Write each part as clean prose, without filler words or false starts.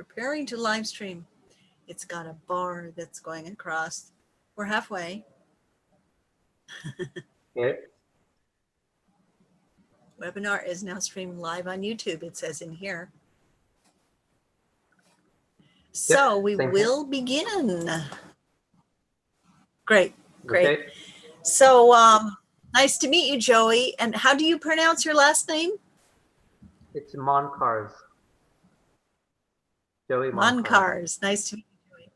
Preparing to live stream. It's got a bar that's going across. We're halfway. Okay. Webinar is now streaming live on YouTube, it says in here. So we will begin. Great, great. Okay. So nice to meet you, Joey. And how do you pronounce your last name? It's Moncars. Joey Moncars. Nice to meet you,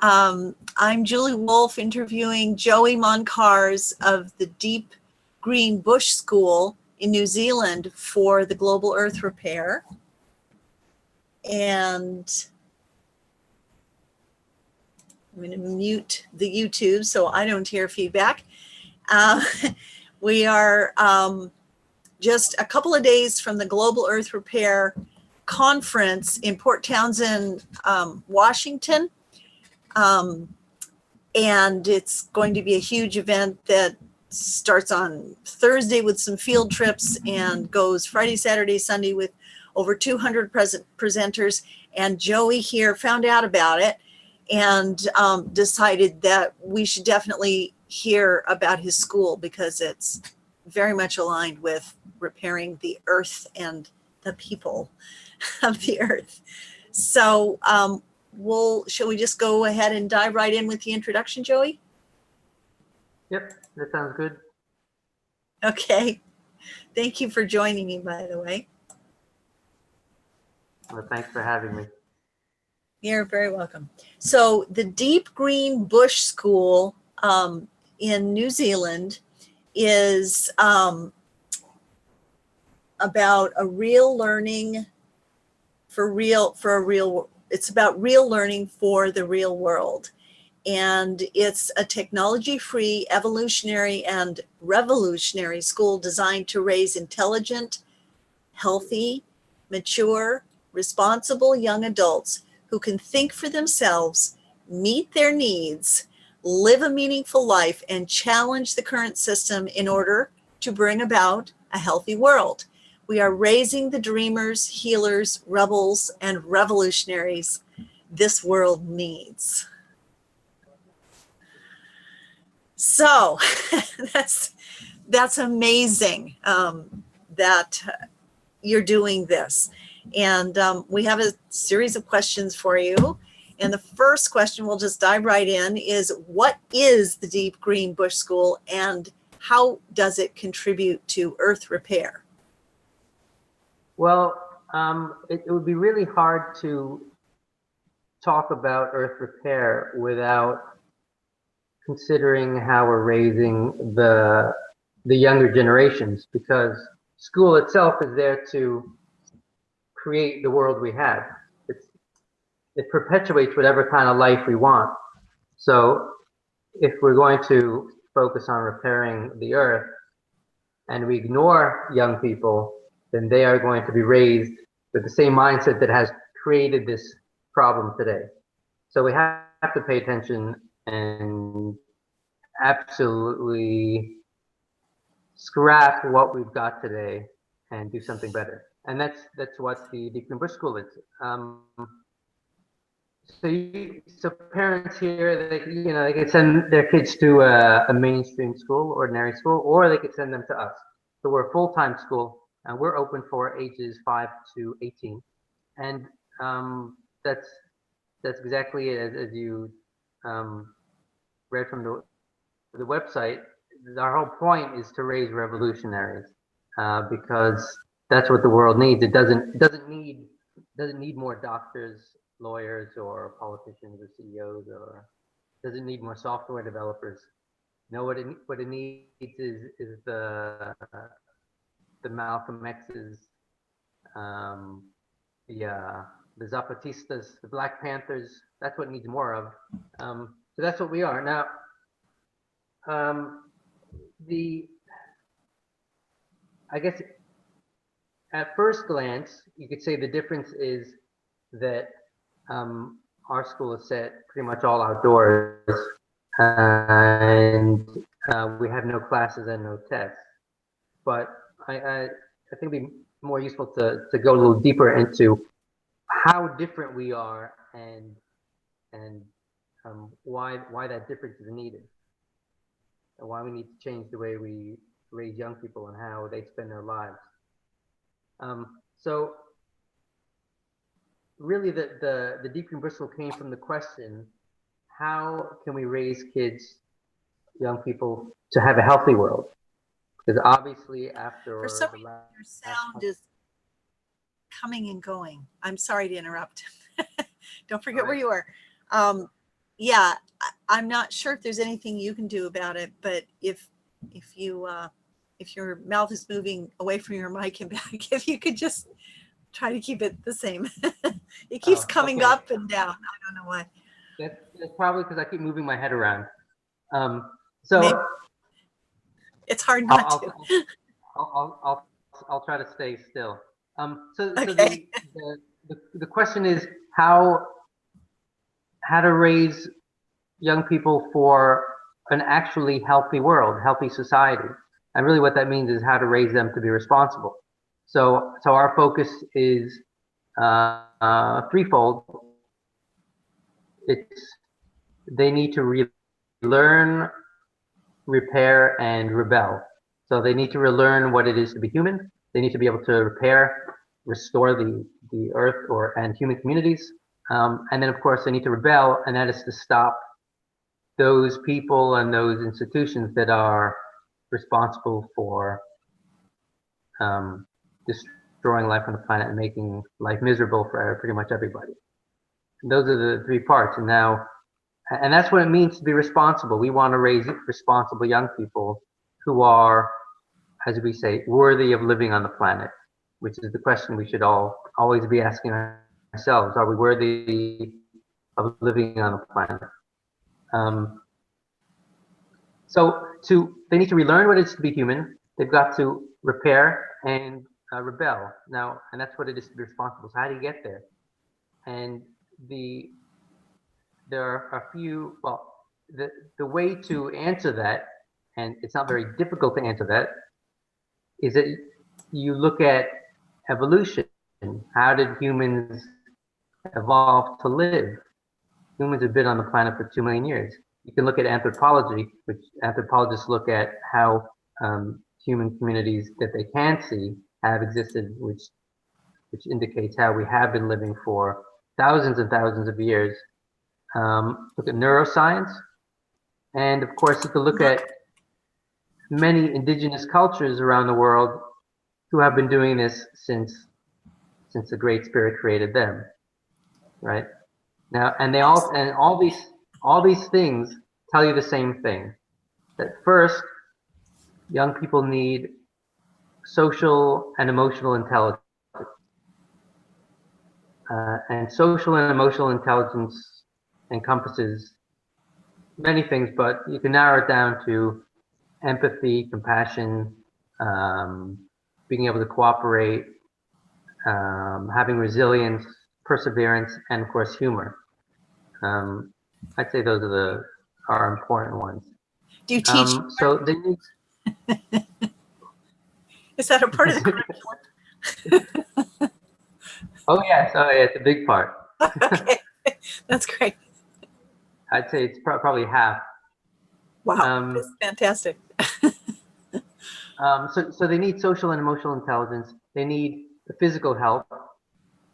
Joey. I'm Julie Wolfe interviewing Joey Moncars of the Deep Green Bush School in New Zealand for the Global Earth Repair. And I'm going to mute the YouTube so I don't hear feedback. We are just a couple of days from the Global Earth Repair Conference in Port Townsend, Washington. And it's going to be a huge event that starts on Thursday with some field trips and goes Friday, Saturday, Sunday with over 200 presenters. And Joey here found out about it and decided that we should definitely hear about his school because it's very much aligned with repairing the earth and the people of the earth. So shall we just go ahead and dive right in with the introduction, Joey? Yep, that sounds good. Okay. Thank you for joining me, by the way. Well, thanks for having me. You're very welcome. So the Deep Green Bush School in New Zealand is about a real learning it's about real learning for the real world. And it's a technology-free, evolutionary, and revolutionary school designed to raise intelligent, healthy, mature, responsible young adults who can think for themselves, meet their needs, live a meaningful life, and challenge the current system in order to bring about a healthy world. We are raising the dreamers, healers, rebels, and revolutionaries this world needs. So that's amazing that you're doing this. And we have a series of questions for you. And the first question, we'll just dive right in, is what is the Deep Green Bush School and how does it contribute to earth repair? Well, it would be really hard to talk about earth repair without considering how we're raising the younger generations, because school itself is there to create the world we have. It perpetuates whatever kind of life we want. So if we're going to focus on repairing the earth and we ignore young people, then they are going to be raised with the same mindset that has created this problem today. So we have to pay attention and absolutely scrap what we've got today and do something better. And that's what the Deep Green Bush School is. So parents here, they can send their kids to a mainstream school, ordinary school, or they could send them to us. So we're a full-time school, and we're open for ages 5 to 18. And that's exactly as you read from the website. Our whole point is to raise revolutionaries because that's what the world needs. It doesn't need more doctors, lawyers, or politicians, or CEOs, or doesn't need more software developers. No, what it needs is the Malcolm X's, the Zapatistas, the Black Panthers. That's what it needs more of. So that's what we are now. I guess at first glance, you could say the difference is that our school is set pretty much all outdoors, and we have no classes and no tests. But I think it'd be more useful to go a little deeper into how different we are, and why that difference is needed, and why we need to change the way we raise young people and how they spend their lives. So really, the deep bristle came from the question: how can we raise kids, young people, to have a healthy world? Because obviously, after For some the reason, last, your sound is coming and going. I'm sorry to interrupt. Don't forget where you are. Yeah, I'm not sure if there's anything you can do about it, but if your mouth is moving away from your mic and back, if you could just try to keep it the same. It keeps coming okay. up and down. I don't know why. That's probably because I keep moving my head around. So Maybe it's hard I'll, not to. I'll try to stay still. So Okay. the question is how to raise young people for an actually healthy world, healthy society, and really what that means is how to raise them to be responsible. So our focus is threefold. It's they need to relearn, repair, and rebel. So they need to relearn what it is to be human. They need to be able to repair, restore the earth and human communities. And then, of course, they need to rebel, and that is to stop those people and those institutions that are responsible for destroying life on the planet and making life miserable for pretty much everybody. And those are the three parts. And that's what it means to be responsible. We want to raise responsible young people who are, as we say, worthy of living on the planet, which is the question we should always be asking ourselves. Are we worthy of living on the planet? So they need to relearn what it is to be human. They've got to repair and rebel. Now, and that's what it is to be responsible. So how do you get there? And there are a few, well, the way to answer that, and it's not very difficult to answer that, is that you look at evolution. How did humans evolve to live? Humans have been on the planet for 2 million years. You can look at anthropology, which anthropologists look at how human communities that they can see have existed, which indicates how we have been living for thousands and thousands of years. Look at neuroscience, and of course you can look at many indigenous cultures around the world who have been doing this since the Great Spirit created them, right? Now, and all these things tell you the same thing. That first, young people need social and emotional intelligence. And social and emotional intelligence encompasses many things, but you can narrow it down to empathy, compassion, being able to cooperate, having resilience, perseverance, and of course humor. I'd say those are our important ones. Do you teach? So they need. Is that a part of the curriculum? Oh yes, it's a big part. Okay, that's great. I'd say it's probably half. Wow, that's fantastic. So they need social and emotional intelligence. They need the physical health.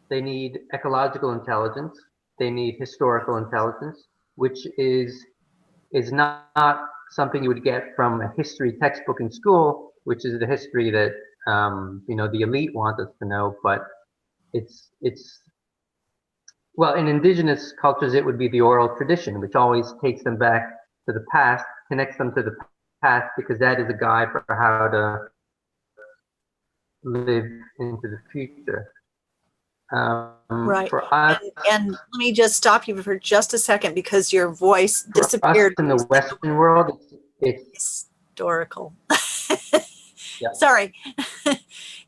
They need ecological intelligence. They need historical intelligence, which is not something you would get from a history textbook in school, which is the history that the elite want us to know. But it's well, in indigenous cultures, it would be the oral tradition, which always takes them back to the past, connects them to the past, because that is a guide for how to live into the future. Right. For us, and let me just stop you for just a second because your voice disappeared. For us in the Western world, it's historical. Yeah. Sorry.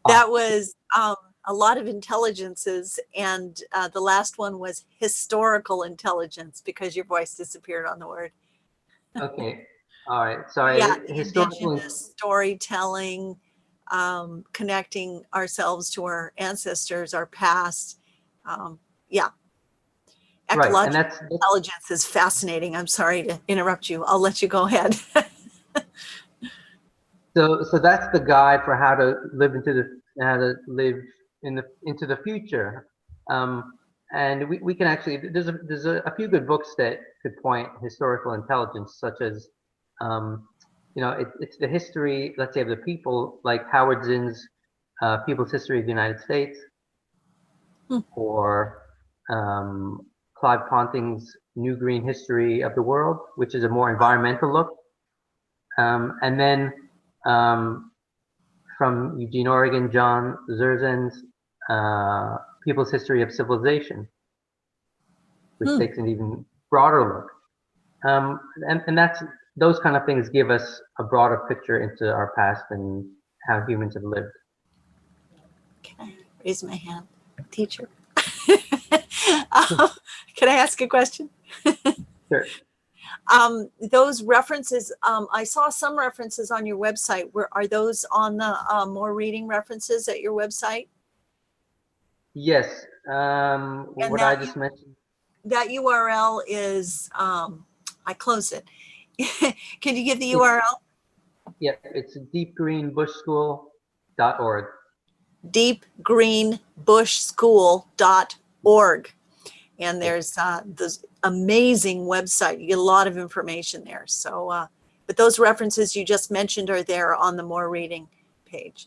That was a lot of intelligences, and the last one was historical intelligence because your voice disappeared on the word. Okay. All right. Sorry. Yeah, indigenous storytelling, connecting ourselves to our ancestors, our past. Yeah. Right, and Ecological intelligence is fascinating. I'm sorry to interrupt you. I'll let you go ahead. so that's the guide for how to live into the future. And we can actually, there's a few good books that could point historical intelligence, such as it's the history, let's say, of the people, like Howard Zinn's People's History of the United States, or Clive Ponting's New Green History of the World, which is a more environmental look. And then from Eugene, Oregon, John Zerzen's People's History of Civilization, which takes an even broader look. And that's, those kind of things give us a broader picture into our past and how humans have lived. Can I raise my hand, teacher? Can I ask a question? Sure. Those references, I saw some references on your website. Are those on the more reading references at your website? Yes. What I just mentioned. That URL is, I closed it. Can you give the URL? Yeah, it's deepgreenbushschool.org. deepgreenbushschool.org. And there's this amazing website. You get a lot of information there. So, but those references you just mentioned are there on the more reading page.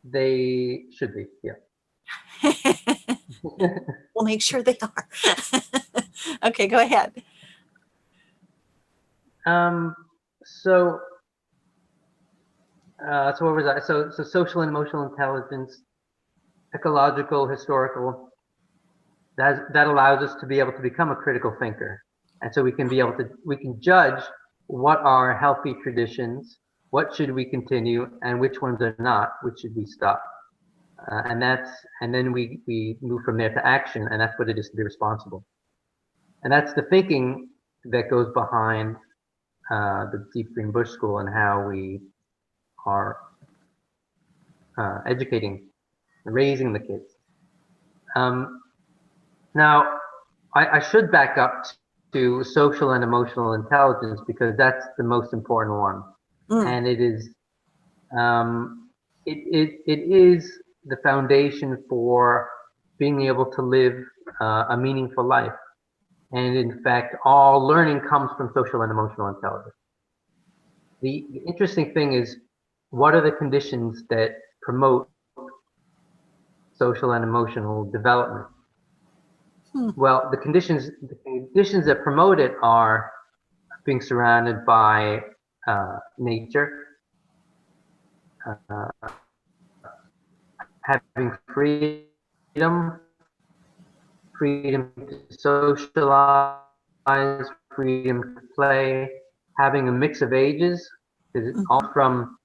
They should be, yeah. We'll make sure they are. Okay, go ahead. So what was that? So social and emotional intelligence, ecological, historical, that allows us to be able to become a critical thinker. And so we can judge what are healthy traditions, what should we continue, and which ones are not, which should we stop. And then we move from there to action, and that's what it is to be responsible. And that's the thinking that goes behind the Deep Green Bush School and how we are educating, raising the kids. Now, I should back up to social and emotional intelligence, because that's the most important one. And it is the foundation for being able to live a meaningful life. And in fact, all learning comes from social and emotional intelligence. The interesting thing is, what are the conditions that promote social and emotional development? Well, the conditions that promote it are being surrounded by nature, having freedom to socialize, freedom to play, having a mix of ages, because it's all from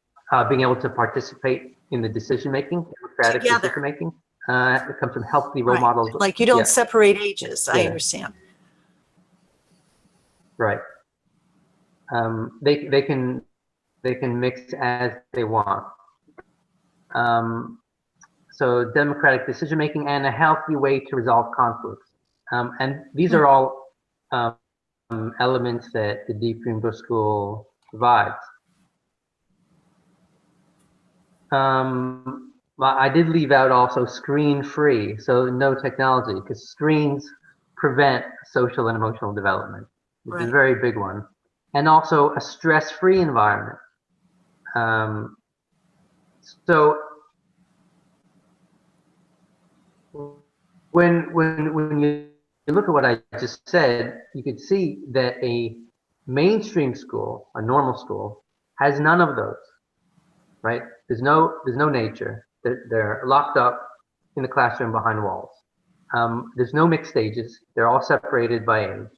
being able to participate in the decision-making, democratic decision-making. It comes from healthy role models. Like you don't separate ages, I understand. Right. They can mix as they want. So democratic decision-making and a healthy way to resolve conflicts. And these are all elements that the Deep Green Bush School provides. Well, I did leave out also screen-free, so no technology, because screens prevent social and emotional development, which is a very big one. And also a stress-free environment. So when you look at what I just said, you could see that a mainstream school, a normal school, has none of those, right? There's no nature. They're locked up in the classroom behind walls. There's no mixed ages. They're all separated by age.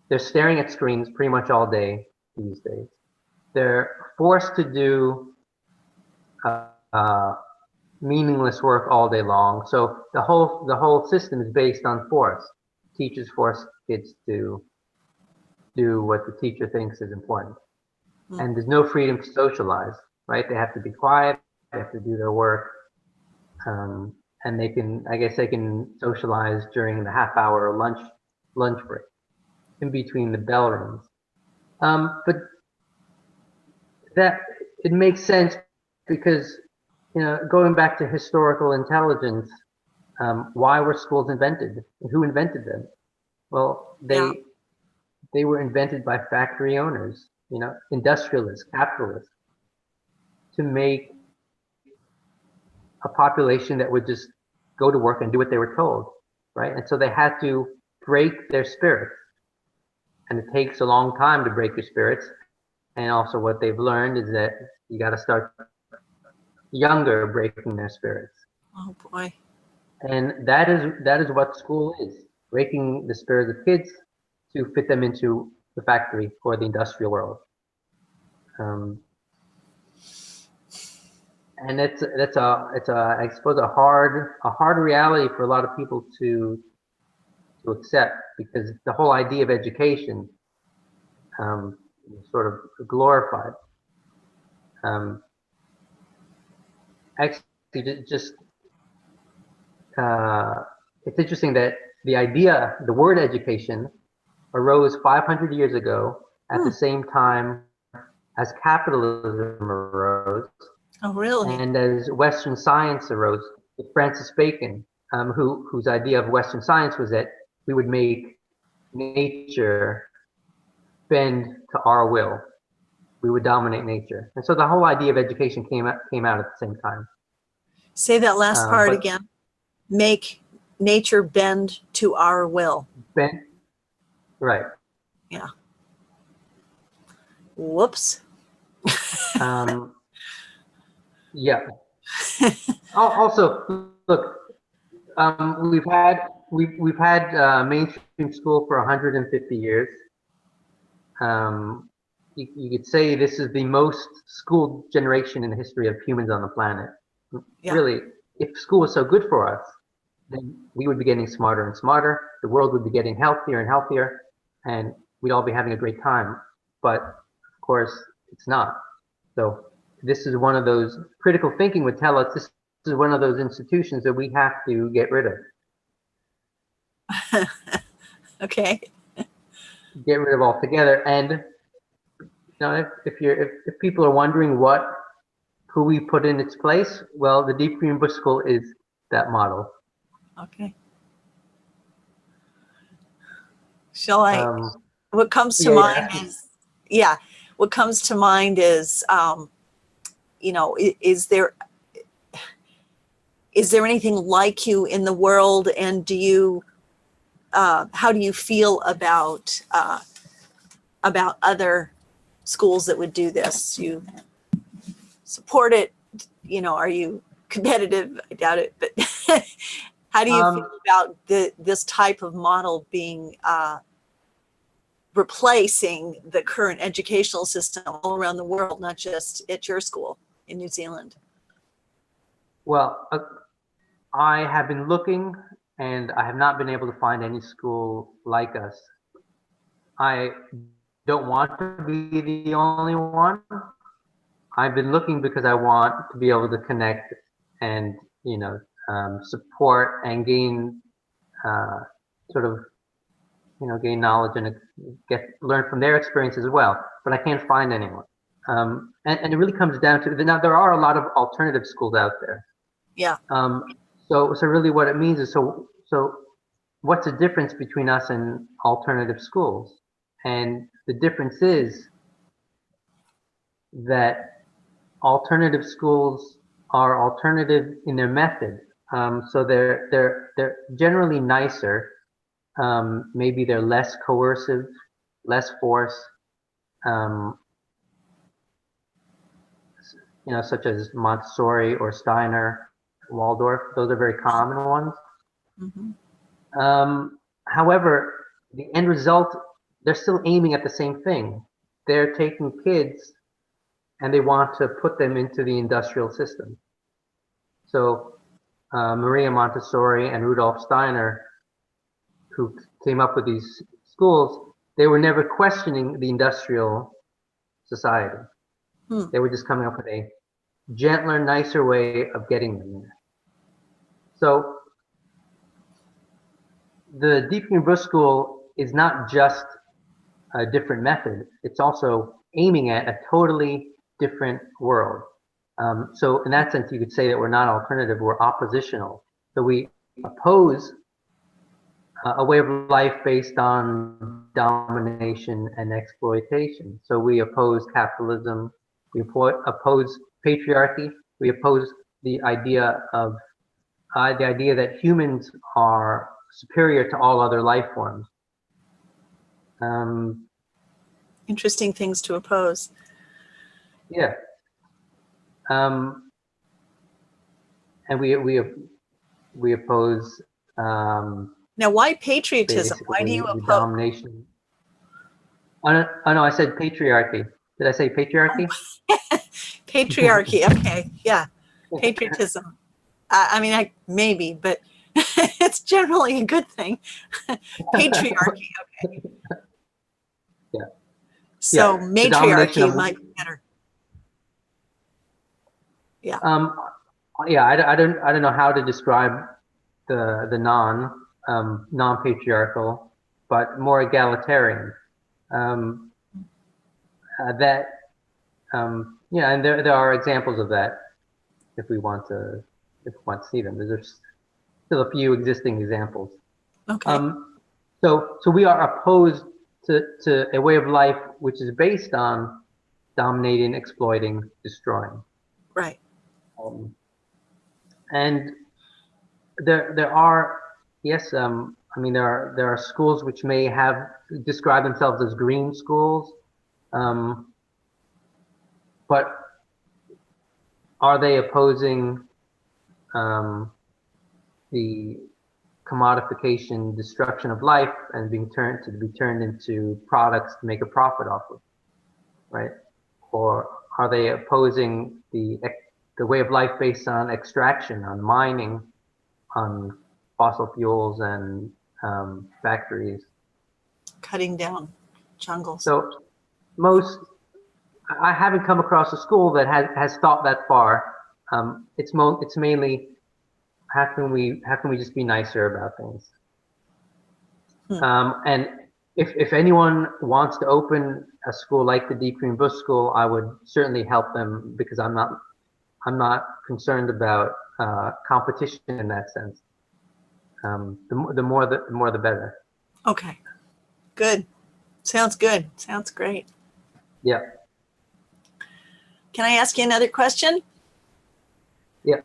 They're staring at screens pretty much all day these days. They're forced to do meaningless work all day long. So the whole system is based on force. Teachers force kids to do what the teacher thinks is important. And there's no freedom to socialize, right? They have to be quiet. They have to do their work. and they can, I guess they can socialize during the half hour lunch break in between the bell rings. But that it makes sense because, going back to historical intelligence, why were schools invented? Who invented them? Well, Yeah. they were invented by factory owners, industrialists, capitalists, to make a population that would just go to work and do what they were told, right? And so they had to break their spirits, and it takes a long time to break your spirits. And also, what they've learned is that you got to start younger, breaking their spirits. Oh boy. And that is what school is: breaking the spirits of kids to fit them into the factory or the industrial world. And it's a I suppose a hard reality for a lot of people to accept, because the whole idea of education sort of glorified. Actually, just it's interesting that the word education arose 500 years ago at the same time as capitalism arose. Oh, really? And as Western science arose, with Francis Bacon, whose idea of Western science was that we would make nature bend to our will. We would dominate nature. And so the whole idea of education came out at the same time. Say that last part again. Make nature bend to our will. Bend, right. Yeah. Whoops. Yeah. Also, look, we've had mainstream school for 150 years. You could say this is the most schooled generation in the history of humans on the planet. Yeah. Really, if school was so good for us, then we would be getting smarter and smarter. The world would be getting healthier and healthier, and we'd all be having a great time. But of course, it's not. So this is one of those, critical thinking would tell us this is one of those institutions that we have to get rid of. Okay. Get rid of altogether. And if people are wondering who we put in its place, well, the Deep Green Bush School is that model. Okay. Shall I? What comes to mind is, what comes to mind is, is there anything like you in the world, and how do you feel about other schools that would do this? You support it? Are you competitive? I doubt it, but how do you feel about this type of model being replacing the current educational system all around the world, not just at your school in New Zealand? Well, I have been looking, and I have not been able to find any school like us. I don't want to be the only one. I've been looking because I want to be able to connect and, support and gain gain knowledge and learn from their experience as well. But I can't find anyone. And it really comes down to, now there are a lot of alternative schools out there. Yeah. So really what it means is, so what's the difference between us and alternative schools? And the difference is that alternative schools are alternative in their method. So they're generally nicer. Maybe they're less coercive, less force. Such as Montessori or Steiner, Waldorf. Those are very common ones. Mm-hmm. However, the end result, they're still aiming at the same thing. They're taking kids and they want to put them into the industrial system. So Maria Montessori and Rudolf Steiner, who came up with these schools, they were never questioning the industrial society. They were just coming up with a gentler, nicer way of getting them there. So the Deep Green Bush School is not just a different method, it's also aiming at a totally different world. So in that sense, you could say that we're not alternative, we're oppositional. So we oppose a way of life based on domination and exploitation. So we oppose capitalism, we oppose patriarchy, we oppose the idea that humans are superior to all other life forms. Interesting things to oppose. Yeah. And we oppose Now, why patriotism? Why do basically you the oppose? domination. Oh no, I said patriarchy. Did I say patriarchy? Patriarchy. Okay. Yeah. Patriotism. I mean, maybe, but it's generally a good thing. Patriarchy. Okay. Yeah. So Yeah. The domination matriarchy of, might be better. Yeah. Yeah. I don't know how to describe the non-patriarchal, but more egalitarian. That yeah, and there are examples of that if we want to see them. There's still a few existing examples. Okay. So we are opposed to a way of life which is based on dominating, exploiting, destroying. Right. And there are, yes, I mean there are schools which may describe themselves as green schools, but are they opposing the commodification, destruction of life, and be turned into products to make a profit off of, right? Or are they opposing the way of life based on extraction, on mining, on fossil fuels and factories? Cutting down jungles. So I haven't come across a school that has thought that far. It's mainly how can we just be nicer about things? And if anyone wants to open a school like the Deep Green Bush School, I would certainly help them, because I'm not concerned about competition in that sense. The more the better. Okay. Good. Sounds good. Sounds great. Yeah. Can I ask you another question? Yeah.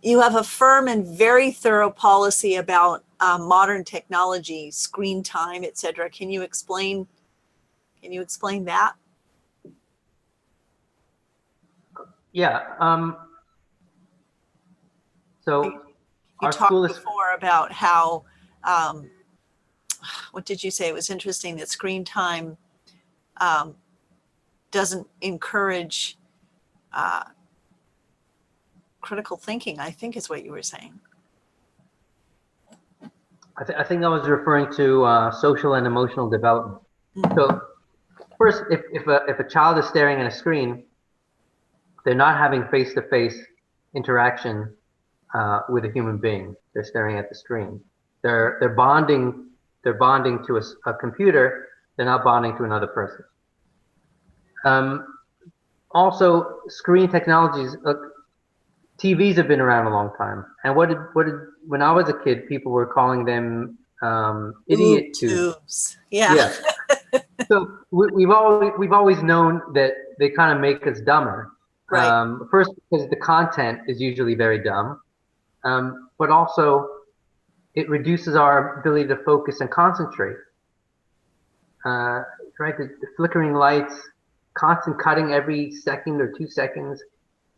You have a firm and very thorough policy about modern technology, screen time, etc. Can you explain that? Yeah. So You our talked school is before about how, what did you say? It was interesting that screen time doesn't encourage critical thinking, I think is what you were saying. I think I was referring to social and emotional development. So first, if a child is staring at a screen, they're not having face-to-face interaction with a human being. They're staring at the screen. They're bonding to a computer. They're not bonding to another person. Also, screen technologies. TVs have been around a long time, and when I was a kid, people were calling them idiot tubes. Yeah. Yeah. So we've always known that they kind of make us dumber. Right. First, because the content is usually very dumb, but also it reduces our ability to focus and concentrate. Right, the flickering lights, constant cutting every second or 2 seconds.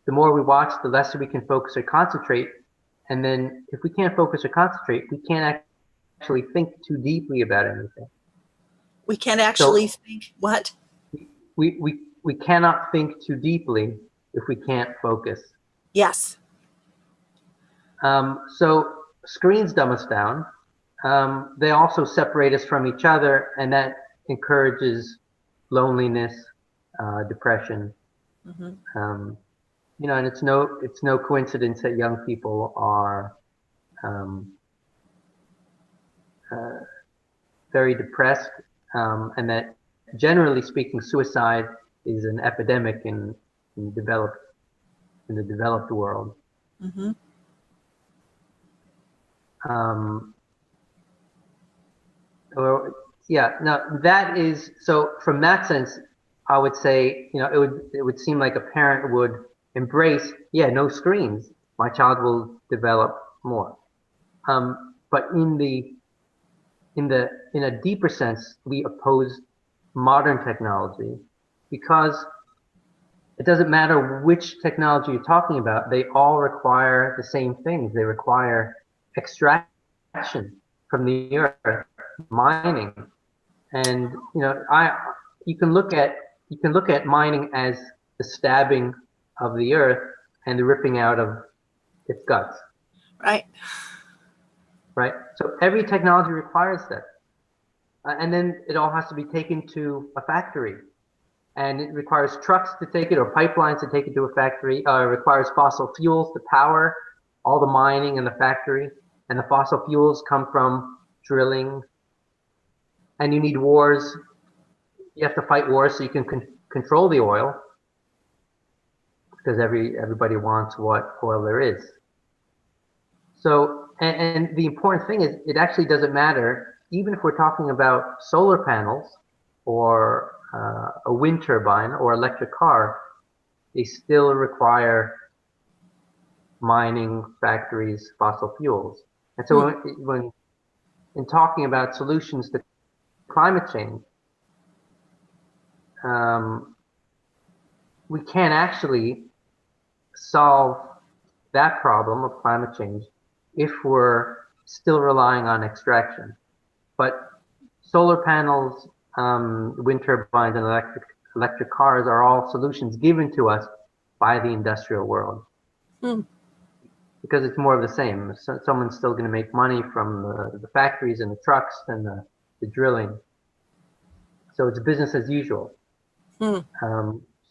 The more we watch, the less we can focus or concentrate. And then if we can't focus or concentrate, we can't actually think too deeply about anything. We can't actually think what? We cannot think too deeply if we can't focus. Yes. So screens dumb us down. They also separate us from each other, and that encourages loneliness, depression. and it's no coincidence that young people are um, uh, very depressed, and that generally speaking, suicide is an epidemic in developed in the developed world. Mm-hmm. Or, yeah, now that is, so from that sense, I would say, it would seem like a parent would embrace, yeah, no screens. My child will develop more. But in a deeper sense, we oppose modern technology because it doesn't matter which technology you're talking about, they all require the same things. They require extraction from the earth, mining. And you can look at mining as the stabbing of the earth and the ripping out of its guts, Right. right? So every technology requires that. And then it all has to be taken to a factory. And it requires trucks to take it or pipelines to take it to a factory. It requires fossil fuels to power all the mining in the factory. And the fossil fuels come from drilling. And you need wars. You have to fight wars so you can control the oil, because everybody wants what oil there is. So, and the important thing is, it actually doesn't matter, even if we're talking about solar panels or a wind turbine or electric car, they still require mining, factories, fossil fuels. And so when in talking about solutions to climate change, we can't actually solve that problem of climate change if we're still relying on extraction. But solar panels, wind turbines, and electric cars are all solutions given to us by the industrial world. Because it's more of the same. So someone's still going to make money from the factories and the trucks and the drilling. So it's business as usual. So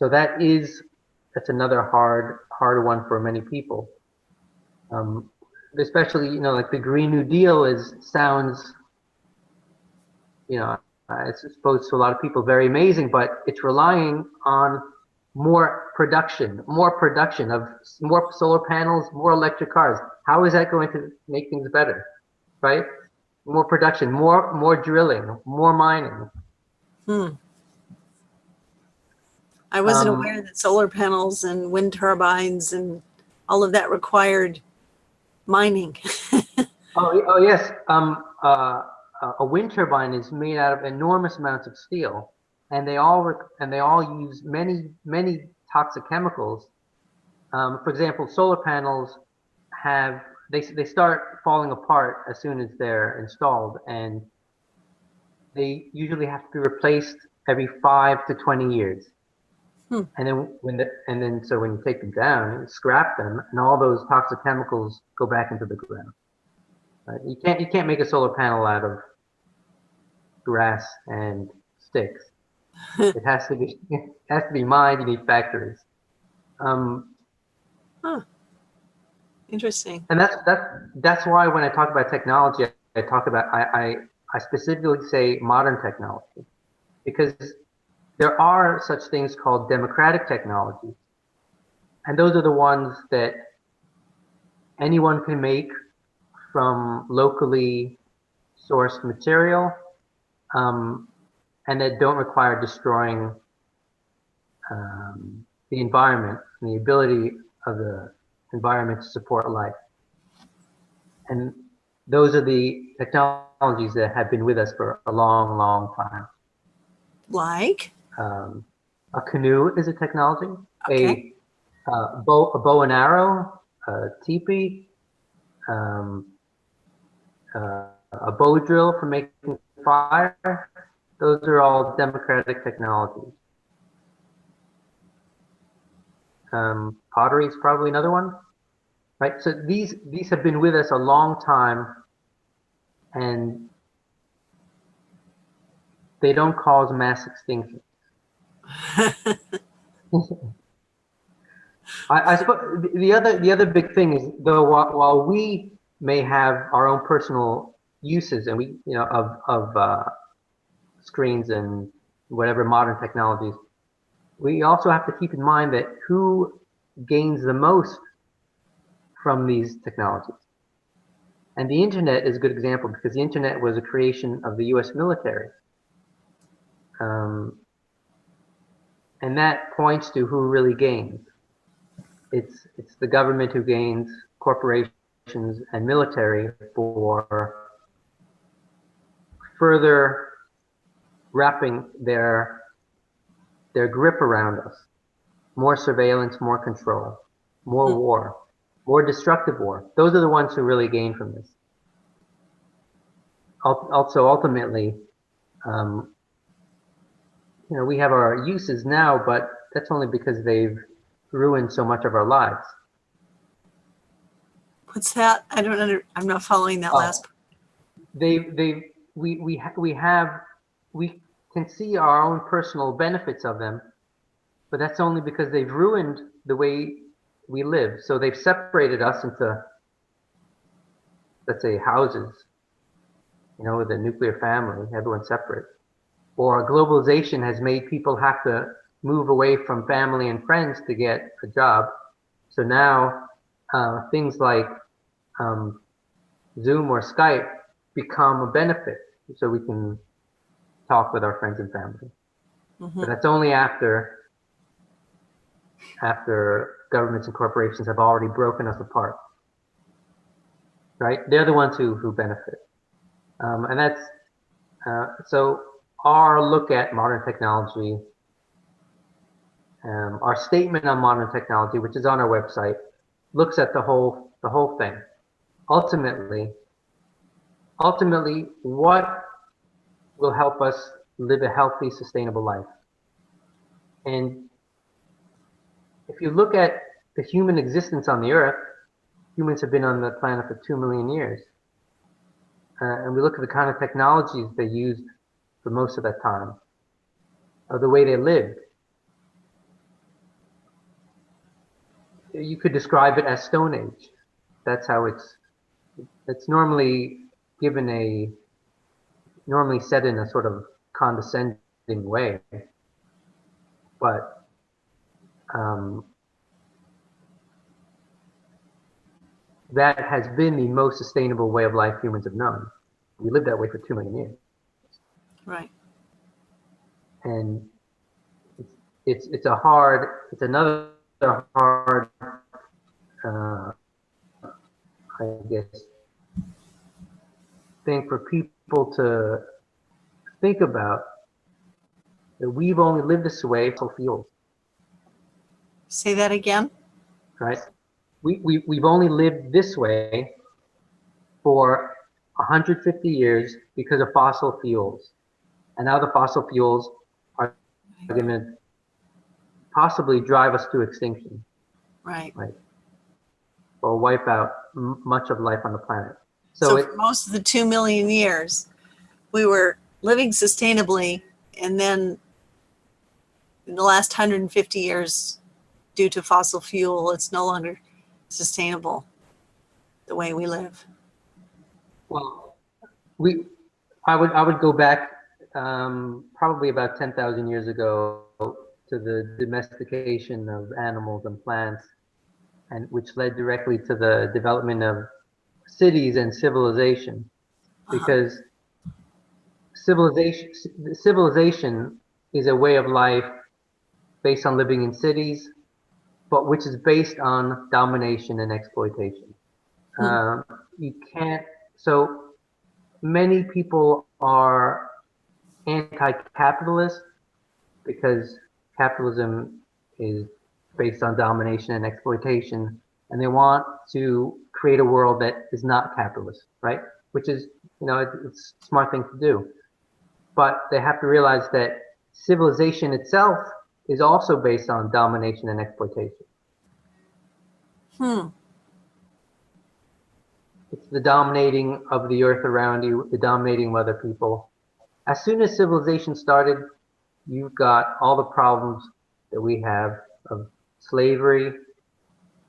that's another hard one for many people. Especially, like the Green New Deal sounds, I suppose to a lot of people very amazing, but it's relying on more production of more solar panels, more electric cars. How is that going to make things better, right? More production, more drilling, more mining. I wasn't aware that solar panels and wind turbines and all of that required mining. Oh yes. A wind turbine is made out of enormous amounts of steel, and they all use many toxic chemicals. For example, solar panels they start falling apart as soon as they're installed, and they usually have to be replaced every 5 to 20 years. And then so when you take them down and scrap them, and all those toxic chemicals go back into the ground. Right? You can't make a solar panel out of grass and sticks. It has to be mined. You need factories. Interesting. And that's why when I talk about technology, I specifically say modern technology, because there are such things called democratic technologies, and those are the ones that anyone can make from locally sourced material, and that don't require destroying the environment and the ability of the environment to support life. And those are the technologies that have been with us for a long, long time. Like? A canoe is a technology. Okay. A bow and arrow, a teepee, a bow drill for making fire. Those are all democratic technologies. Pottery is probably another one, right? So these have been with us a long time, and they don't cause mass extinction. I suppose the other big thing is, though, while we may have our own personal uses and we, of screens and whatever modern technologies, we also have to keep in mind that who gains the most from these technologies. And the internet is a good example, because the internet was a creation of the US military. And that points to who really gains. It's the government who gains, corporations and military, for further wrapping their grip around us. More surveillance, more control, more war, more destructive war. Those are the ones who really gain from this. Also, ultimately, we have our uses now, but that's only because they've ruined so much of our lives. What's that? I don't I'm not following that last part. We can see our own personal benefits of them, but that's only because they've ruined the way we live. So they've separated us into, let's say, houses, with a nuclear family, everyone's separate. Or globalization has made people have to move away from family and friends to get a job. So now things like Zoom or Skype become a benefit, so we can talk with our friends and family. But that's only after governments and corporations have already broken us apart, right? They're the ones who benefit. And that's, so our look at modern technology, our statement on modern technology, which is on our website, looks at the whole thing. Ultimately, what will help us live a healthy, sustainable life? And if you look at the human existence on the earth, humans have been on the planet for 2 million years. And we look at the kind of technologies they used for most of that time, or the way they lived. You could describe it as Stone Age. That's how it's normally normally said in a sort of condescending way. But that has been the most sustainable way of life humans have known. We lived that way for 2 million years. Right. And it's another hard, I guess, thing for people to think about, that we've only lived this way for fuels. Say that again. Right? We've only lived this way for 150 years because of fossil fuels. And now the fossil fuels are going to possibly drive us to extinction. Right. Or wipe out much of life on the planet. So for most of the 2 million years, we were living sustainably, and then in the last 150 years, due to fossil fuel, it's no longer sustainable the way we live. Well, I would go back probably about 10,000 years ago to the domestication of animals and plants, and which led directly to the development of cities and civilization, because civilization is a way of life based on living in cities, but which is based on domination and exploitation. You can't. So many people are anti-capitalist because capitalism is based on domination and exploitation, and they want to create a world that is not capitalist, right? Which is, it's a smart thing to do. But they have to realize that civilization itself is also based on domination and exploitation. It's the dominating of the earth around you, the dominating of other people. As soon as civilization started, you've got all the problems that we have of slavery,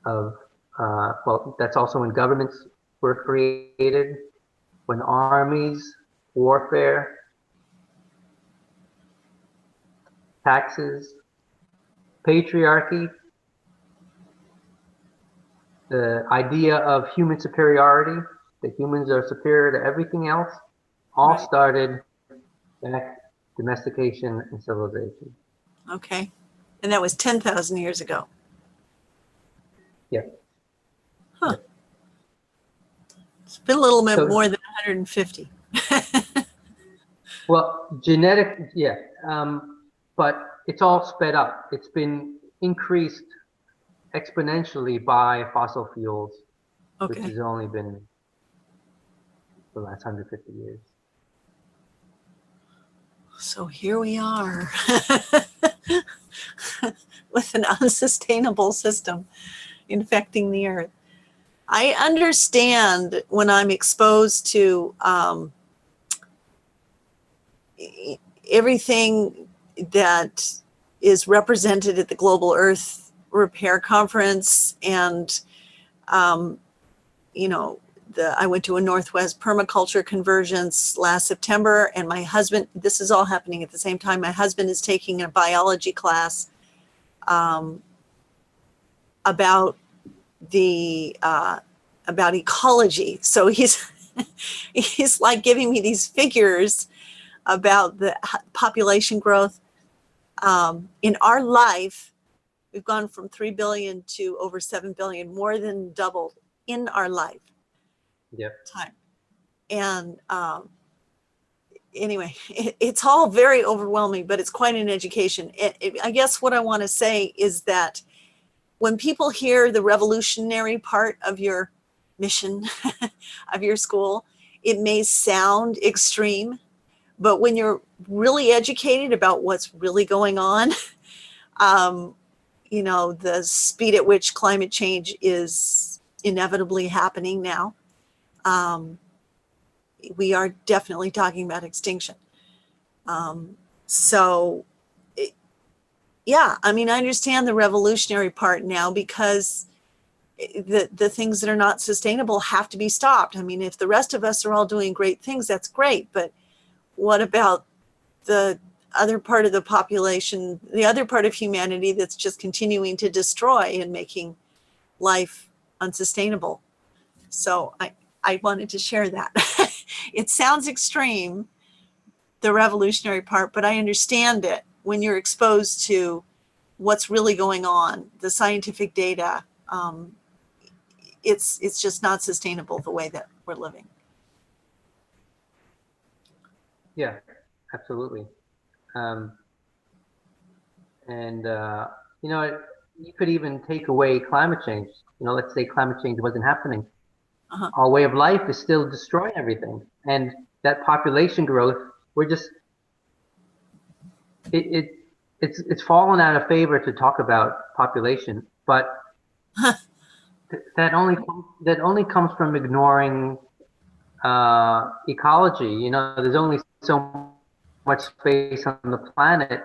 of, well, that's also when governments were created, when armies, warfare, taxes, patriarchy, the idea of human superiority, that humans are superior to everything else, all Right. started back domestication and civilization. Okay. And that was 10,000 years ago. Yeah. Huh. Yeah. It's been a little bit So, more than 150. well, genetic, yeah, but it's all sped up. It's been increased exponentially by fossil fuels, which Okay. has only been the last 150 years. So here we are with an unsustainable system infecting the earth. I understand when I'm exposed to everything that is represented at the Global Earth Repair Conference, and you know, I went to a Northwest permaculture convergence last September, and my husband, this is all happening at the same time. My husband is taking a biology class about about ecology. So he's like giving me these figures about the population growth. In our life, we've gone from 3 billion to over 7 billion, more than doubled in our life. Yep. Time. And anyway, it's all very overwhelming, but it's quite an education. I guess what I want to say is that when people hear the revolutionary part of your mission, of your school, it may sound extreme, but when you're really educated about what's really going on, you know, the speed at which climate change is inevitably happening now, we are definitely talking about extinction. So, yeah, I mean, I understand the revolutionary part now, because the things that are not sustainable have to be stopped. I mean, if the rest of us are all doing great things, that's great. But what about the other part of the population, the other part of humanity that's just continuing to destroy and making life unsustainable? So I wanted to share that. It sounds extreme, the revolutionary part, but I understand it when you're exposed to what's really going on, the scientific data. It's just not sustainable the way that we're living. Yeah, absolutely. And you know, you could even take away climate change. You know, let's say climate change wasn't happening. Uh-huh. Our way of life is still destroying everything, and that population growth, we're just it's fallen out of favor to talk about population, but that only comes from ignoring ecology. You know, there's only so much space on the planet.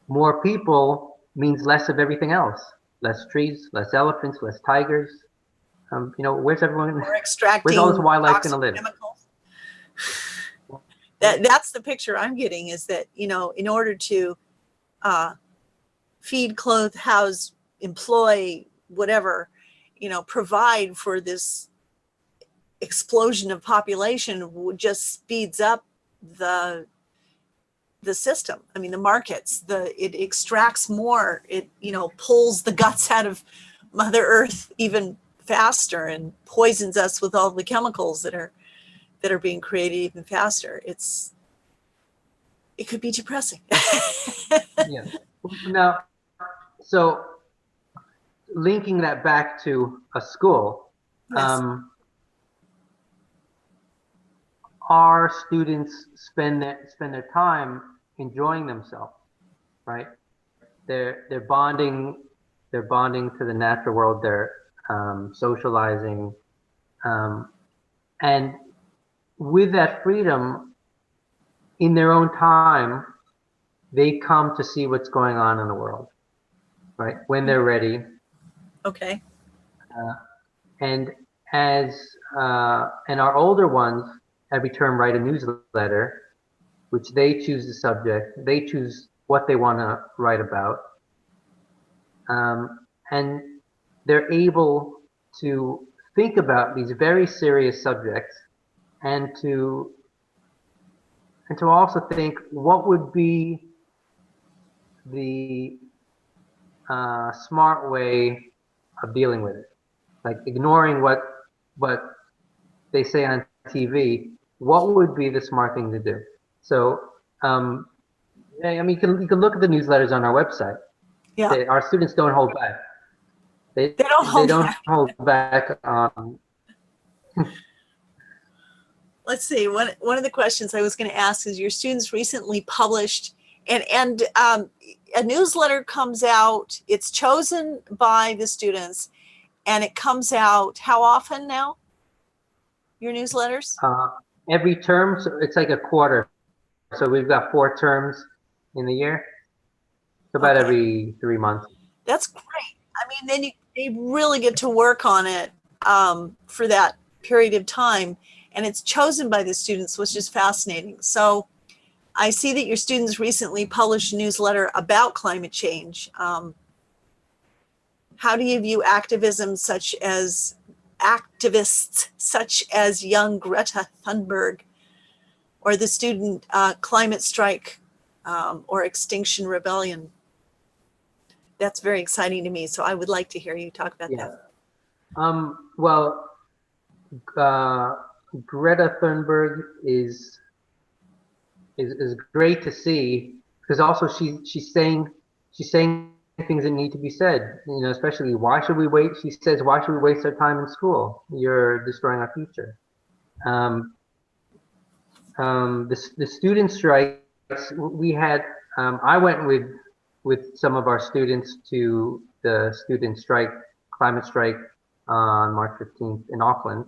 More people means less of everything else. Less trees, less elephants, less tigers. You know, where's everyone? We're Where's all this extracting wildlife going to toxic live? chemicals. That's the picture I'm getting, is that, you know, in order to feed, clothe, house, employ, whatever, you know, provide for this explosion of population, just speeds up the system. I mean, the markets, it extracts more, it, you know, pulls the guts out of Mother Earth even faster and poisons us with all the chemicals that are being created even faster. It could be depressing. Yeah. Now, so linking that back to a school, Yes. our students spend their time enjoying themselves, right? They're bonding to the natural world. They're socializing, and with that freedom, in their own time, they come to see what's going on in the world, right? When they're ready, Okay. And and our older ones every term write a newsletter, which they choose the subject, they choose what they want to write about, and they're able to think about these very serious subjects and to also think what would be the smart way of dealing with it, like ignoring what they say on TV. What would be the smart thing to do? So, I mean, you can look at the newsletters on our website. Yeah. Our students don't hold back. They don't hold don't back. hold back on. Let's see. One of the questions I was going to ask is, your students recently published, and a newsletter comes out. It's chosen by the students, and it comes out how often now? Your newsletters? Every term, so it's like a quarter. So we've got 4 terms in the year. So about Okay. every 3 months. That's great. I mean, then they really get to work on it for that period of time, and it's chosen by the students, which is fascinating. So I see that your students recently published a newsletter about climate change. How do you view activists such as young Greta Thunberg, or the student climate strike, or Extinction Rebellion? That's very exciting to me. So I would like to hear you talk about that. Well, Greta Thunberg is great to see, because also she's saying things that need to be said. You know, especially why should we wait? She says, why should we waste our time in school? You're destroying our future. The student strikes, we had. I went with some of our students to the student strike, climate strike, on March 15th in Auckland.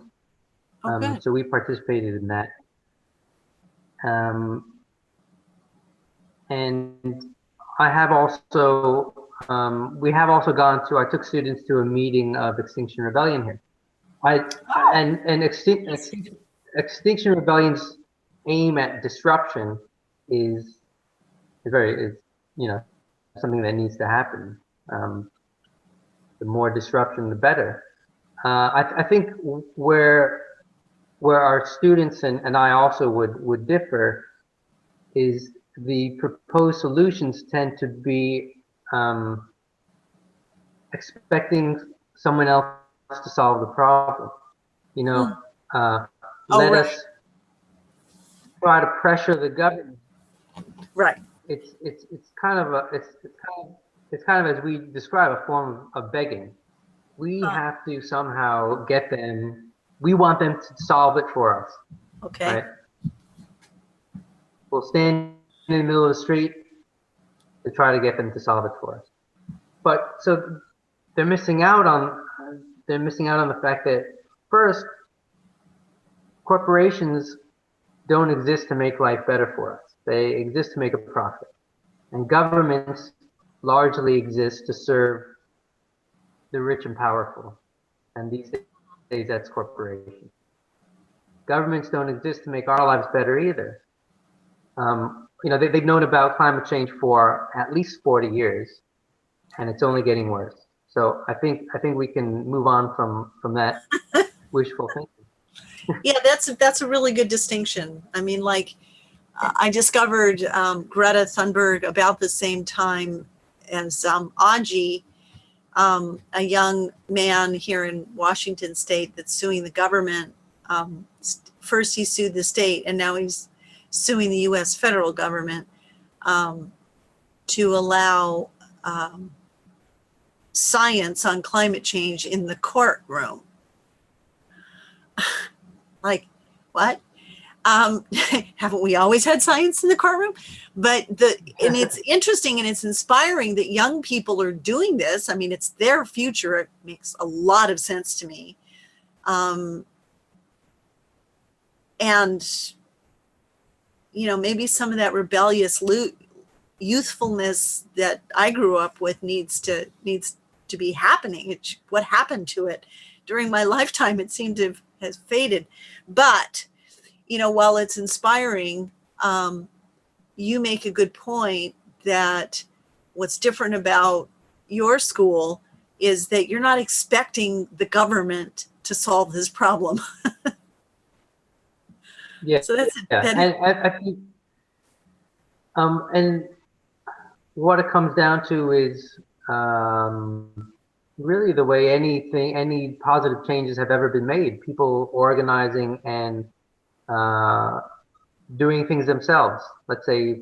Okay. So we participated in that. And I have also, we have also gone to, I took students to a meeting of Extinction Rebellion here. And Extinction Rebellion's aim at disruption is you know, something that needs to happen. The more disruption, the better. I think where our students and I also would differ is the proposed solutions tend to be expecting someone else to solve the problem. You know, let right. us try to pressure the government. Right. It's kind of as we describe, a form of begging. We have to somehow get them. We want them to solve it for us. Okay. Right? We'll stand in the middle of the street to try to get them to solve it for us. But so they're missing out on the fact that, first, corporations don't exist to make life better for us. They exist to make a profit. And governments largely exist to serve the rich and powerful. And these days, that's corporations. Governments don't exist to make our lives better either. You know, they've known about climate change for at least 40 years, and it's only getting worse. So I think we can move on from that wishful thinking. Yeah, that's a really good distinction. I mean, like, I discovered Greta Thunberg about the same time as Aji, a young man here in Washington State that's suing the government. First, he sued the state, and now he's suing the U.S. federal government to allow science on climate change in the courtroom. Like, what? Haven't we always had science in the courtroom? But and it's interesting and it's inspiring that young people are doing this. I mean, it's their future. It makes a lot of sense to me. And, you know, maybe some of that rebellious youthfulness that I grew up with needs to be happening. What happened to it during my lifetime? It seemed to have faded. But, while it's inspiring, you make a good point that what's different about your school is that you're not expecting the government to solve this problem. Yeah. So that's yeah. And I think, and what it comes down to is really the way any positive changes have ever been made. People organizing and doing things themselves. Let's say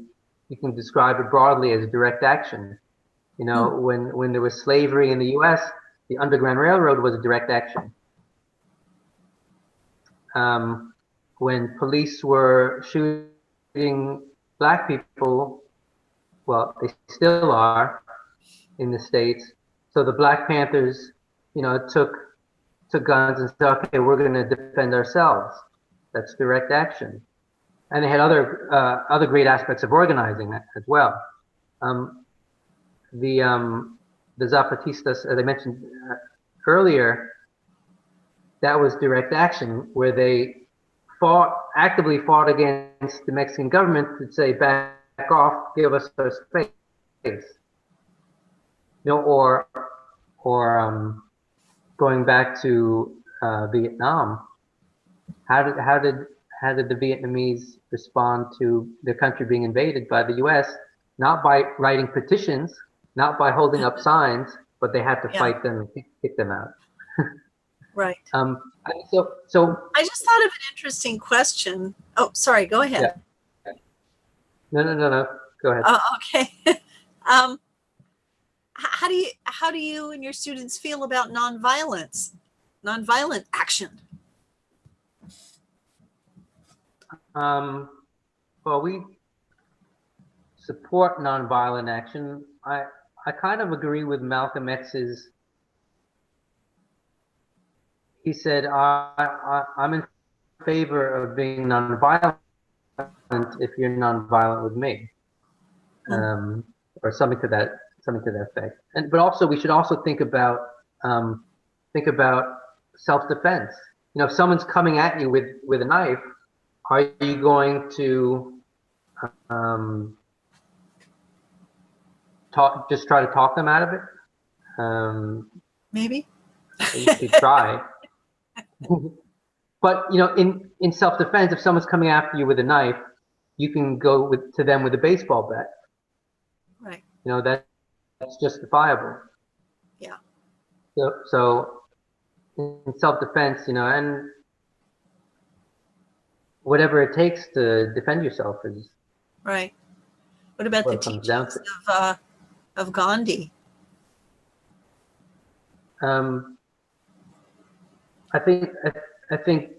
you can describe it broadly as direct action. When there was slavery in the U.S., the Underground Railroad was a direct action. When police were shooting black people, well, they still are in the States. So the Black Panthers, took guns and said, okay, we're going to defend ourselves. That's direct action. And they had other great aspects of organizing as well. The Zapatistas, as I mentioned earlier, that was direct action, where they actively fought against the Mexican government to say, back off, give us our space. Or going back to Vietnam, how did the Vietnamese respond to their country being invaded by the U.S.? Not by writing petitions, not by holding up signs, but they had to fight them and kick them out. Right. So I just thought of an interesting question. Oh, sorry. Go ahead. Yeah. No. Go ahead. Oh, okay. How do you and your students feel about nonviolent action? Well, we support nonviolent action. I kind of agree with Malcolm X's. He said, I'm in favor of being nonviolent if you're nonviolent with me, or something to that effect. But also, we should also think about self-defense. If someone's coming at you with a knife, are you going to just try to talk them out of it? Maybe. You could try. But in self-defense, if someone's coming after you with a knife, you can go to them with a baseball bat. Right. That's justifiable. Yeah. So in self-defense, and whatever it takes to defend yourself is right. What about the teachings of Gandhi? I think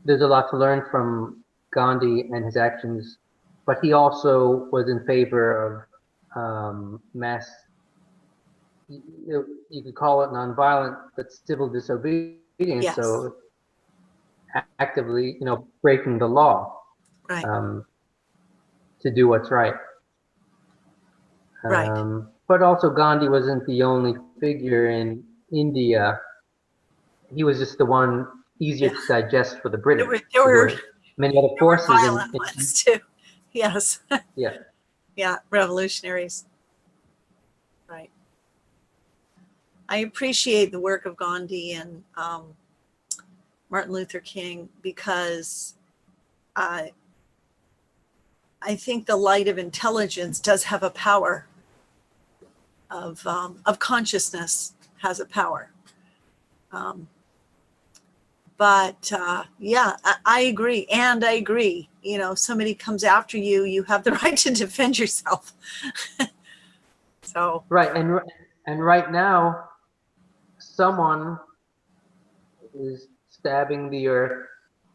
there's a lot to learn from Gandhi and his actions, but he also was in favor of mass. You could call it nonviolent, but civil disobedience. Yes. So actively, breaking the law, right. To do what's right. Right. But also, Gandhi wasn't the only figure in India. He was just the one easier to digest for the British. There were many other forces violent ones too. Yes. Yeah. Yeah, revolutionaries. Right. I appreciate the work of Gandhi and Martin Luther King, because I think the light of intelligence does have a power, of consciousness has a power. But yeah, I agree. And I agree, somebody comes after you, you have the right to defend yourself. So. Right. And right now, someone is stabbing the earth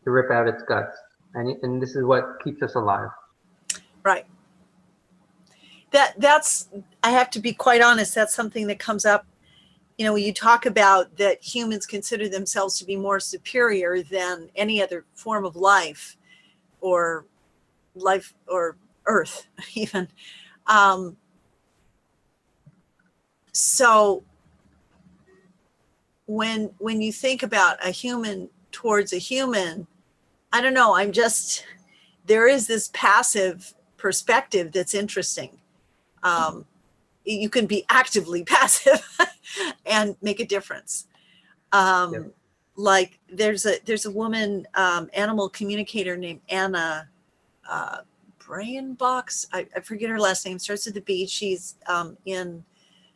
to rip out its guts. And this is what keeps us alive. Right. That's, I have to be quite honest, that's something that comes up, when you talk about that humans consider themselves to be more superior than any other form of life or earth even. So when you think about a human towards a human, I don't know, there is this passive perspective that's interesting. You can be actively passive and make a difference. Like there's a woman, animal communicator named Anna Brayenbox. I forget her last name, starts with the B. She's in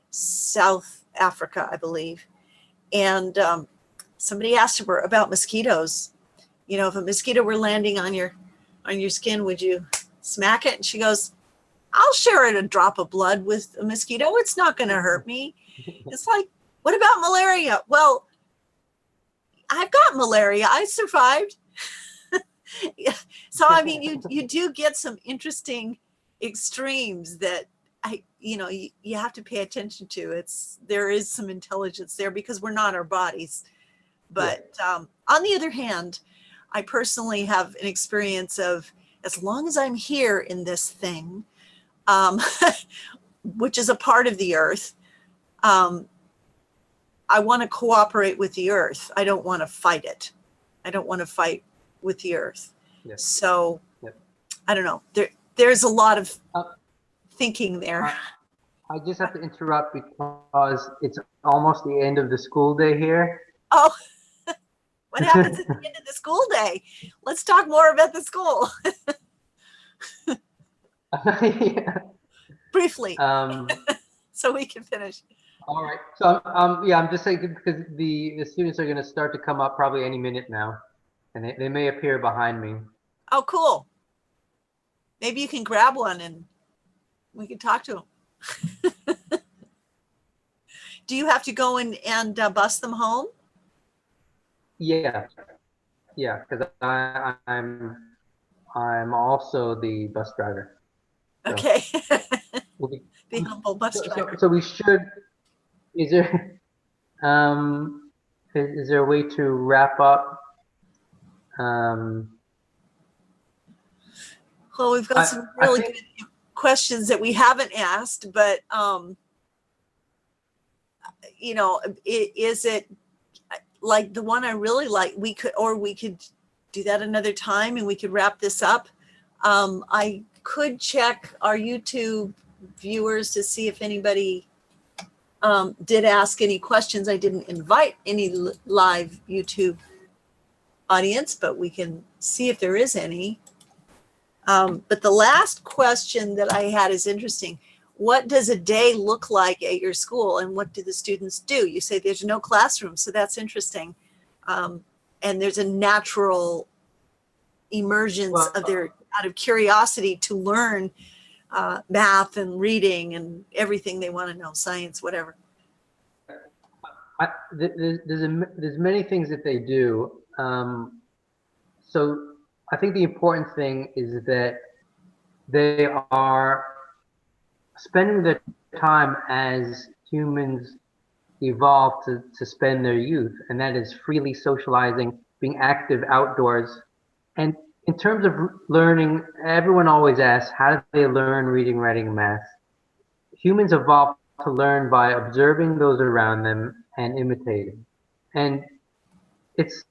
South Africa, I believe. And somebody asked her about mosquitoes. You know, if a mosquito were landing on your skin, would you smack it? And she goes, I'll share a drop of blood with a mosquito. It's not going to hurt me. It's like, what about malaria? Well, I've got malaria. I survived. So, I mean, you do get some interesting extremes that you have to pay attention to. There is some intelligence there because we're not our bodies. But on the other hand, I personally have an experience of, as long as I'm here in this thing, which is a part of the earth, I want to cooperate with the earth. I don't want to fight it. I don't want to fight with the earth. Yes. So Yep. I don't know. There's a lot of thinking there. I just have to interrupt because it's almost the end of the school day here. Oh, what happens at the end of the school day? Let's talk more about the school. Yeah. Briefly, so we can finish. All right. So I'm just saying because the students are going to start to come up probably any minute now, and they may appear behind me. Oh, cool. Maybe you can grab one and we can talk to them. Do you have to go and bus them home? Yeah, because I'm also the bus driver. So Okay. we'll The humble bus driver. So we should. Is there is there a way to wrap up? Well, we've got some really good questions that we haven't asked, but is it like the one I really like? We could do that another time, and we could wrap this up. I could check our YouTube viewers to see if anybody did ask any questions. I didn't invite any live YouTube audience, but we can see if there is any. But the last question that I had is interesting. What does a day look like at your school, and what do the students do? You say there's no classroom, so that's interesting. And there's a natural emergence out of curiosity to learn math and reading and everything they want to know, science, whatever. There's many things that they do. So I think the important thing is that they are spending their time as humans evolved to spend their youth, and that is freely socializing, being active outdoors. And in terms of learning, everyone always asks, how do they learn reading, writing, and math? Humans evolved to learn by observing those around them and imitating. And it's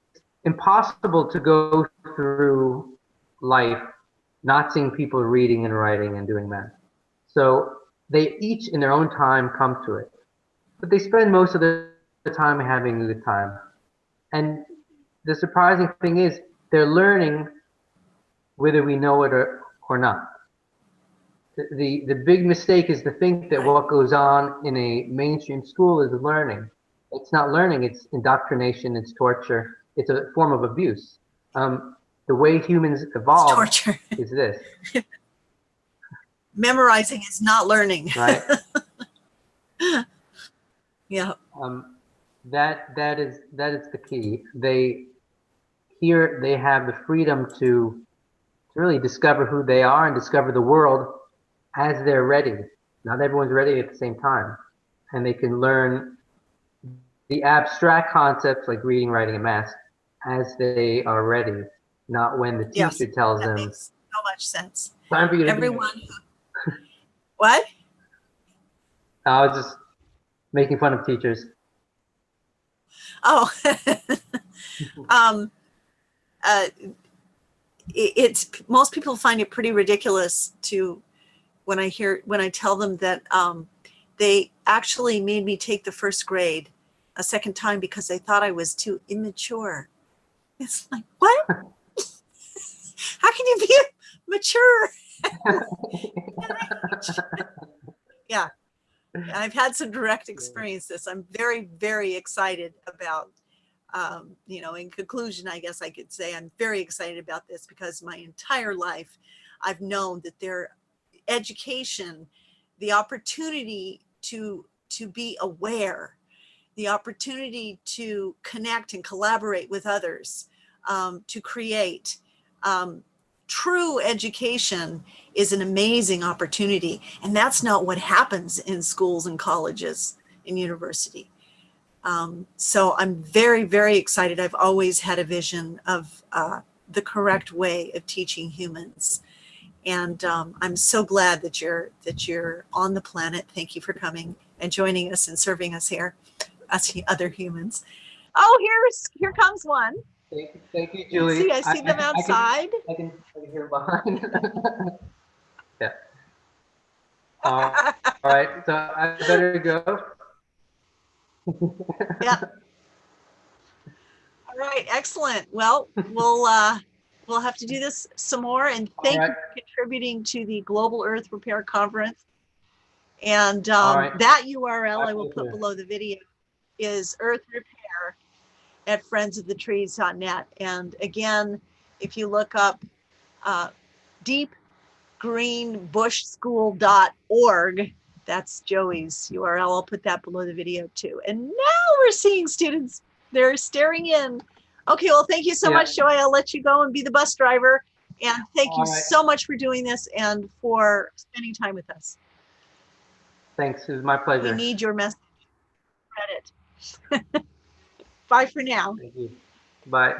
impossible to go through life not seeing people reading and writing and doing math. So they each in their own time come to it, but they spend most of the time having a good time. And the surprising thing is they're learning whether we know it or not. The big mistake is to think that what goes on in a mainstream school is learning. It's not learning, it's indoctrination, it's torture, it's a form of abuse. The way humans evolve is this. Memorizing is not learning. Right? Yeah. That is the key. They have the freedom to really discover who they are and discover the world as they're ready. Not everyone's ready at the same time. And they can learn the abstract concepts like reading, writing, and math as they are ready, not when the teacher tells them. That makes so much sense. Time for you to Everyone who, what? I was just making fun of teachers. Oh, um, it's most people find it pretty ridiculous to when I tell them that they actually made me take the first grade a second time because they thought I was too immature. It's like, what? How can you be mature? Yeah, I've had some direct experience this. I'm very, very excited about, in conclusion, I guess I could say I'm very excited about this because my entire life I've known that education, the opportunity to be aware, the opportunity to connect and collaborate with others, to create. True education is an amazing opportunity, and that's not what happens in schools and colleges and university. So I'm very, very excited. I've always had a vision of the correct way of teaching humans. And I'm so glad that you're on the planet. Thank you for coming and joining us and serving us here, us other humans. Oh, here comes one. Thank you, Julie. See, I see them outside. I can hear behind. Yeah. All right, so I better go. Yeah. All right, excellent. Well, we'll have to do this some more. And thank you for contributing to the Global Earth Repair Conference. And that URL I will put below the video is Earth Repair at friendsoftheTrees.net. And again, if you look up deepgreenbushschool.org, that's Joey's URL. I'll put that below the video too. And now we're seeing students. They're staring in. Okay, well, thank you so much, Joey. I'll let you go and be the bus driver. And thank you so much for doing this and for spending time with us. Thanks, it was my pleasure. We need your message. Read it. Bye for now. Thank you. Bye.